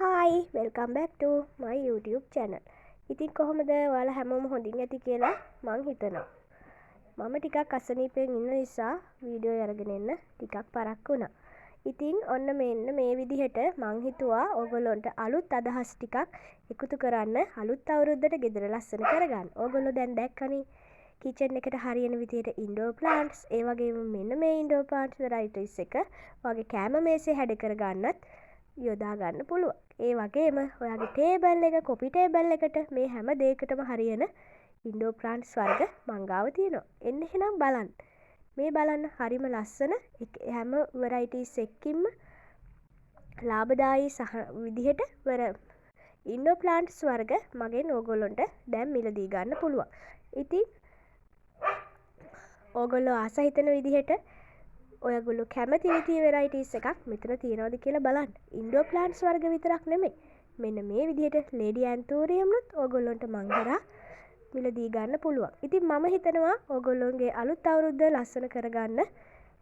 Hi, welcome back to my YouTube channel. ඉතින් කොහොමද ඔයාලා හැමෝම හොඳින් ඇති කියලා මං හිතනවා. මම ටිකක් අසනීපෙන් ඉන්න නිසා වීඩියෝ අරගෙන එන්න ටිකක් පරක්කු වුණා. ඉතින් ඔන්න මෙන්න මේ විදිහට මං හිතුවා ඕගොල්ලොන්ට අලුත් අදහස් ටිකක් එකතු කරන්න අලුත් අවුරුද්දට ගෙදර ලස්සන කරගන්න. ඕගොල්ලෝ දැන් දැක්කනේ කිචන් එකට හරියන විදිහට ඉන්ඩෝර් ප්ලාන්ට්ස්, ඒ වගේම මෙන්න මේ ඉන්ඩෝර් ප්ලාන්ට්ස් වෙරයිටිස් එක වගේ කැම මේසේ හැඩ කරගන්නත් යොදා ගන්න පුළුවන්. ඒ වගේම ඔයාගේ ටේබල් එක, කොපි ටේබල් එකට මේ හැම දෙයකටම හරියන ඉන්ඩෝර් ප්ලාන්ට්ස් වර්ග මං ගාව තියෙනවා. එන්න එහෙනම් බලන්න. මේ බලන්න හරිම ලස්සන හැම වෙරයිටිස් එකකින්ම ලාභදායී සහ විදිහට ඉන්ඩෝර් ප්ලාන්ට්ස් වර්ග මගෙන් ඕගොල්ලොන්ට දැන් මිලදී ගන්න පුළුවන්. ඉතින් ඕගොල්ලෝ ආස හිතන විදිහට ඔයගොල්ලෝ කැමති විදිහේ වෙරයිටිස් එකක් මෙතන තියෙනවද කියලා බලන්න. ඉන්ඩෝර් ප්ලාන්ට්ස් වර්ග විතරක් නෙමෙයි. මෙන්න මේ විදිහට ලේඩි ඇන්තෝරියම්නුත් ඕගොල්ලොන්ට මං කරා මිලදී ගන්න පුළුවන්. ඉතින් මම හිතනවා ඕගොල්ලොන්ගේ අලුත් අවුරුද්ද ලස්සන කරගන්න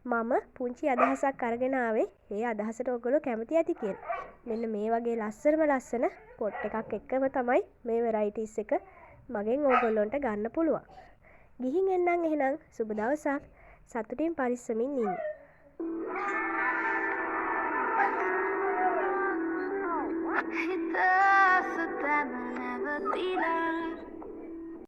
මම පුංචි අදහසක් අරගෙන ආවේ. ඒ අදහසට ඕගොල්ලෝ කැමති ඇති කියලා. මෙන්න මේ වගේ ලස්සන පොට් එකක් එක්කම තමයි මේ වෙරයිටිස් එක මගෙන් ඕගොල්ලොන්ට ගන්න පුළුවන්. ගිහින් එන්නම් එහෙනම් සුබ දවසක්. සතුටින් පරිස්සමින් ඉන්න.